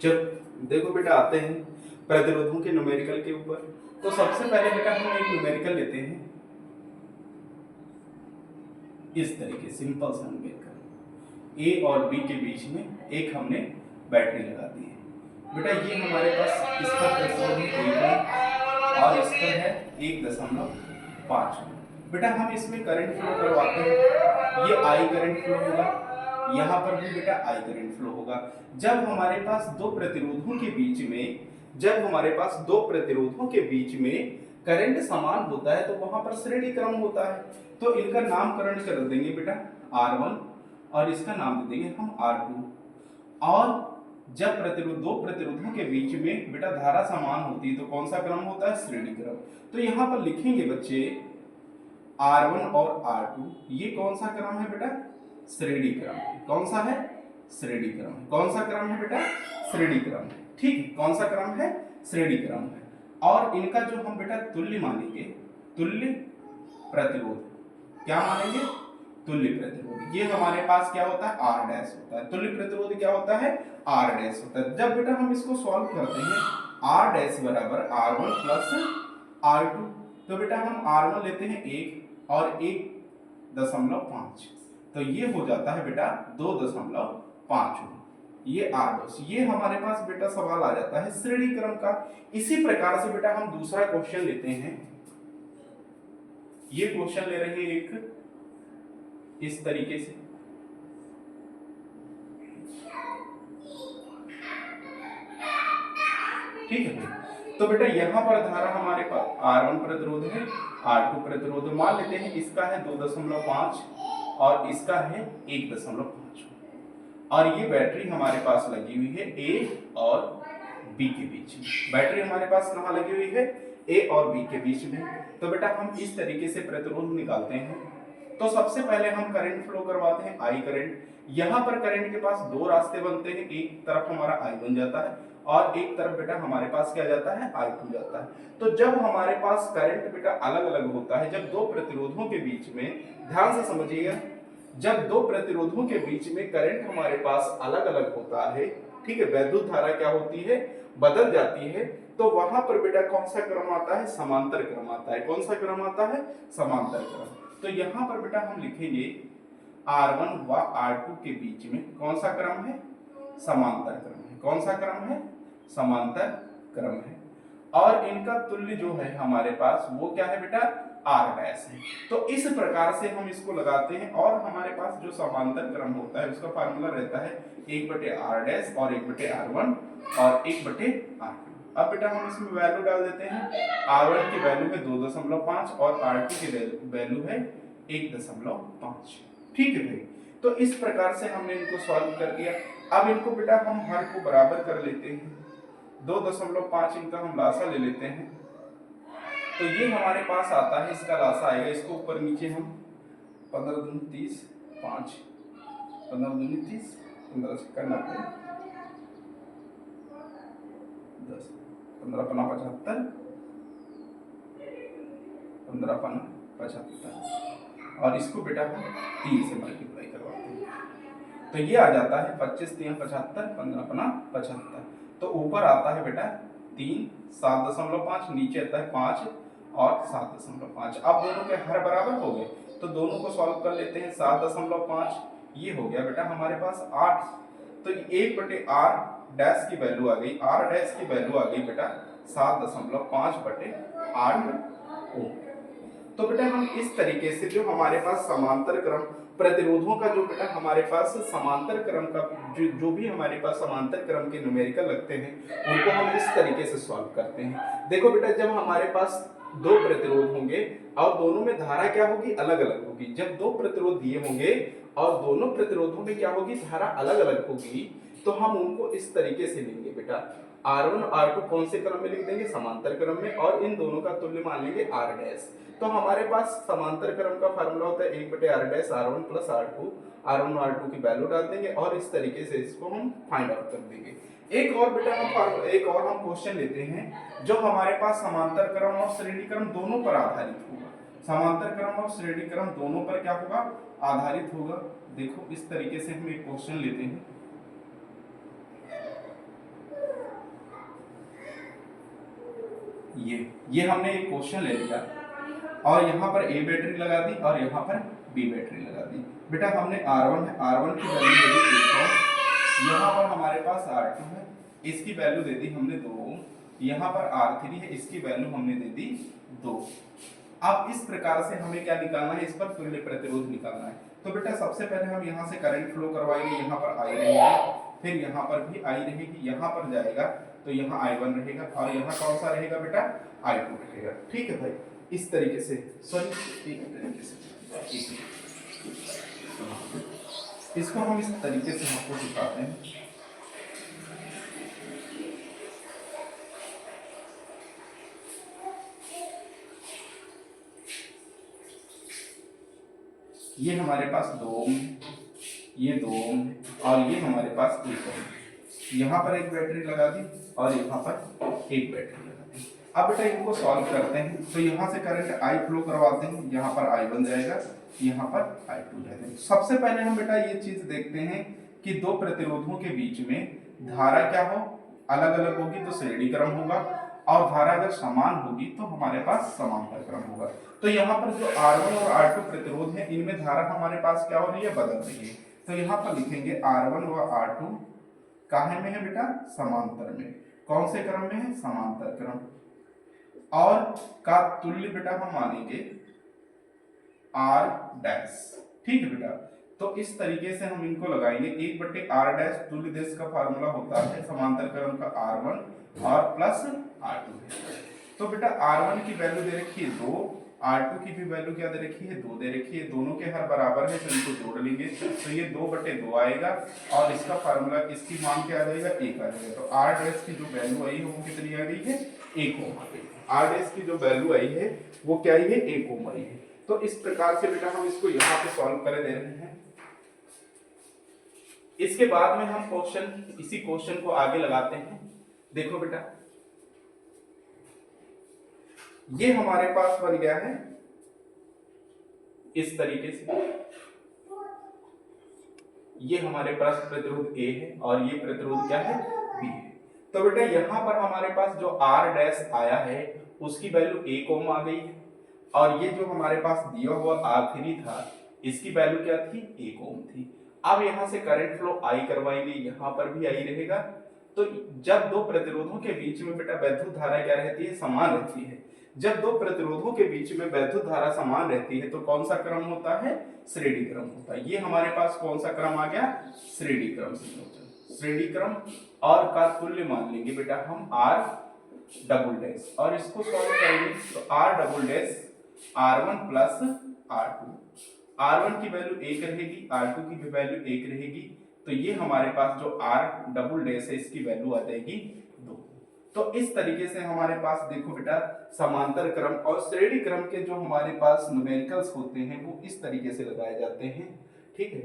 जब देखो बेटा आते हैं प्रतिरोधों के न्यूमेरिकल के ऊपर, तो सबसे पहले बेटा हम एक न्यूमेरिकल लेते हैं इस तरीके सिंपल सा न्यूमेरिकल, ए और बी के बीच में एक हमने बैटरी लगा दी है। बेटा ये हमारे पास इसका प्रतिरोध है और इस पर है 1.5। बेटा हम इसमें करंट फ्लो करवाते हैं, ये आई करंट फ्लो होगा, यहाँ पर भी बेटा आई करंट फ्लो होगा। जब हमारे पास दो प्रतिरोधों के बीच में करंट समान होता है तो वहां पर श्रेणी क्रम होता है, तो इनका नामकरण कर देंगे बेटा R1 और इसका नाम दे देंगे हम R2। और जब दो प्रतिरोधों के बीच में बेटा धारा समान होती है तो कौन सा क्रम होता है? श्रेणी क्रम। तो यहाँ पर लिखेंगे बच्चे R1 और R2, ये कौन सा क्रम है बेटा? श्रेणी क्रम। कौन सा है? श्रेणी क्रम। कौन सा क्रम है बेटा? श्रेणी क्रम। ठीक है, कौन सा क्रम है? श्रेणी क्रम है। और इनका जो हम बेटा तुल्य मानेंगे, तुल्य प्रतिरोध, क्या मानेंगे? तुल्य प्रतिरोध। ये हमारे पास क्या होता है? R डैश होता है। तुल्य प्रतिरोध क्या होता है? R डैश होता है। जब बेटा हम इसको सॉल्व करते हैं R डैश बराबर R1 प्लस R2, तो बेटा हम R1 लेते हैं 1 और 1.5, तो ये हो जाता है बेटा 2.5। ये R डैश, ये हमारे पास बेटा सवाल आ जाता है श्रेणी क्रम का। इसी प्रकार से बेटा हम दूसरा क्वेश्चन लेते हैं। ये क्वेश्चन ले रहे हैं एक इस तरीके से, ठीक है भाई। तो बेटा यहाँ पर धारा हमारे पास R1 प्रतिरोध है, R2 प्रतिरोध मान लेते हैं, इसका है 2.5 और इसका है 1.5, और ये बैटरी हमारे पास लगी हुई है A और B के बीच में। बैटरी हमारे पास कहाँ लगी हुई है? A और B के बीच में। तो बेटा हम इस तरीके से प्रतिरोध निकालते हैं। तो सबसे पहले हम करंट फ्लो करवाते हैं, आई करंट। यहाँ पर करंट के पास दो रास्ते बनते हैं, एक तरफ हमारा आई बन जाता है और एक तरफ बेटा हमारे पास क्या जाता है? I2 जाता है। तो जब हमारे पास करंट बेटा अलग अलग होता है, जब दो प्रतिरोधों के बीच में, ध्यान से समझिएगा, जब दो प्रतिरोधों के बीच में करंट हमारे पास अलग अलग होता है, ठीक है, वैद्युत धारा क्या होती है? बदल जाती है। तो वहां पर बेटा कौन सा क्रम आता है? समांतर क्रम आता है। कौन सा क्रम आता है? समांतर क्रम। तो यहाँ पर बेटा हम लिखेंगे R1 व R2 के बीच में कौन सा क्रम है? समांतर क्रम है। कौन सा क्रम है? समांतर क्रम है। और इनका तुल्य जो है हमारे पास वो क्या है बेटा? R डैश है। तो इस प्रकार से हम इसको लगाते हैं और हमारे पास जो समांतर क्रम होता है उसका फार्मूला रहता है 1/R डैश और 1/R1 और 1/R2। अब बेटा हम इसमें वैल्यू डाल देते हैं। R1 की वैल्यू है 2.5 और R2 की वैल्यू है 1.5। ठीक है भाई। तो इस प्रकार से हमने इनको सॉल्व कर दिया। अब इनको बेटा हम हर को बराबर कर लेते हैं। 2.5 इनका हम लासा ले लेते हैं, तो ये हमारे पास आता है, इसका लासा आएगा, इसको ऊपर नीचे हम 15 दूनी 30, 5 15 दूनी 30, 15 से करना 10, 15 पना 75, 15 पना 75, और इसको बेटा हम 3 से मल्टीप्लाई करवाते हैं, तो ये आ जाता है 25 3 75, 15 पना 75। तो ऊपर आता है बेटा 3, 7.5, नीचे आता है 5 और 7.5। अब दोनों के हर बराबर हो गए, तो दोनों को सॉल्व कर लेते हैं। 7.5 ये हो गया बेटा हमारे पास 8, तो 1/R डैश की वैल्यू आ गई, R डैश की वैल्यू आ गई बेटा 7.5/8 हो। तो बेटा हम इस तरीके से जो हमारे पास समांतर क्रम प्रतिरोधों का जो बेटा हमारे पास समांतर क्रम का जो भी हमारे पास समांतर क्रम के न्यूमेरिकल लगते हैं उनको हम इस तरीके से सॉल्व करते हैं। देखो बेटा जब हमारे पास दो प्रतिरोध होंगे और दोनों में धारा क्या होगी? अलग अलग होगी। जब दो प्रतिरोध दिए होंगे और दोनों प्रतिरोधों में क्या होगी? धारा अलग अलग होगी, तो हम उनको इस तरीके से लेंगे बेटा, R1 R2 कौन से क्रम में लिख देंगे? समांतर क्रम में, और इन दोनों का तुल्य मान लेंगे R डैश। तो हमारे पास समांतर क्रम का फार्मूला होता है 1/R dash R1 plus R2, R1 R2 की वैल्यू डाल देंगे और इस तरीके से इसको हम फाइंड आउट कर देंगे। एक और बेटा हम क्वेश्चन लेते हैं जो हमारे पास समांतर क्रम और श्रेणी क्रम दोनों पर आधारित होगा। समांतर क्रम और श्रेणी क्रम दोनों पर क्या होगा? आधारित होगा। देखो इस तरीके से हम एक क्वेश्चन लेते हैं। ये हमने एक क्वेश्चन ले लिया और यहाँ पर ए बैटरी लगा दी और यहाँ पर बी बैटरी लगा दी। बेटा हमने R1 है, R1 की वैल्यू दे दी 100, यहाँ पर हमारे पास R2 है, इसकी वैल्यू दे दी हमने 2, यहाँ पर R3 है, इसकी वैल्यू हमने दे दी 2। अब इस प्रकार से हमें क्या निकालना है, इस पर तुल्य प्रतिरोध निकालना है। तो बेटा सबसे पहले हम यहाँ से करंट फ्लो करवाएंगे, यहाँ पर I रहेगा, फिर यहाँ पर भी I रहेगी, यहाँ पर जाएगा तो यहाँ I1 रहेगा और यहाँ कौन सा रहेगा बेटा, I2 रहेगा। ठीक है भाई, इस तरीके से सॉरी एक तरीके से इसको हम इस तरीके से आपको दिखाते हैं। ये हमारे पास 2 ओम, ये 2 ओम और ये हमारे पास 1 ओम। यहाँ पर एक बैटरी लगा दी और यहाँ पर एक बैटरी लगा दी। अब बेटा इनको सॉल्व करते हैं, तो यहाँ से करंट I फ्लो करवाते हैं, यहाँ पर I1 जाएगा, यहाँ पर I2 जाएगा। सबसे पहले हम बेटा ये चीज देखते हैं कि दो प्रतिरोधों के बीच में धारा क्या हो, अलग अलग होगी तो श्रेणी क्रम होगा, और धारा अगर समान होगी तो हमारे पास समांतर क्रम होगा। तो यहाँ पर जो R1 और R2 प्रतिरोध है, इनमें धारा हमारे पास क्या हो रही है, बदल रही है। तो यहाँ पर लिखेंगे R1 व R2 काहे में है बेटा, समांतर में। कौन से क्रम में है, समांतर क्रम। और का तुल्य बेटा हम मानेंगे R डैश। ठीक है बेटा, तो इस तरीके से हम इनको लगाएंगे। 1/R डैश तुल्य देश का फार्मूला होता है समांतर क्रम का R1 और प्लस R2। तो बेटा R1 की वैल्यू दे रखी है 2, R2 की भी वैल्यू क्या दे रखी है, 2 दे रखी है। दोनों के हर बराबर है तो इनको जोड़ लेंगे, तो ये 2/2 आएगा और इसका फार्मूला, इसकी मान क्या आ जाएगा, 1 आ जाएगा। तो R डैश की जो वैल्यू आई है वो कितनी आ गई है, 1 ओम आ गई। R डैश की जो वैल्यू आई है वो क्या आई है, 1 ओम आई है। तो इस प्रकार से बेटा हम इसको यहाँ पे सॉल्व कर दे रहे हैं। इसके बाद में हम क्वेश्चन, इसी क्वेश्चन को आगे लगाते हैं। देखो बेटा ये हमारे पास बन गया है इस तरीके से, ये हमारे पास प्रतिरोध A है और ये प्रतिरोध क्या है, B है। तो बेटा यहाँ पर हमारे पास जो R डैश आया है उसकी वैल्यू 1 ओम आ गई है, और ये जो हमारे पास दिया हुआ R3 था इसकी वैल्यू क्या थी, 1 ओम थी। अब यहाँ से करंट फ्लो I करवाएंगे, यहाँ पर भी I रहेगा। तो जब दो प्रतिरोधों के बीच में बेटा वैद्युत धारा क्या रहती है, समान रहती है। जब दो प्रतिरोधों के बीच में वैद्युत धारा समान रहती है तो कौन सा क्रम होता है, श्रेणी क्रम होता है। ये हमारे पास कौन सा क्रम आ गया, श्रेणी क्रम। श्रेणी क्रम और का तुल्य मान लेंगे बेटा हम R डबल डैश, और इसको सॉल्व करेंगे तो R double dash R1 plus R2। R1 की वैल्यू 1 रहेगी, R2 की भी वैल्यू 1 रहेगी। तो ये हमारे पास जो R डबल डैश है इसकी वैल्यू आ जाएगी 2। तो इस तरीके से हमारे पास देखो बेटा समांतर क्रम और श्रेणी क्रम के जो हमारे पास न्यूमेरिकल्स होते हैं वो इस तरीके से लगाए जाते हैं। ठीक है।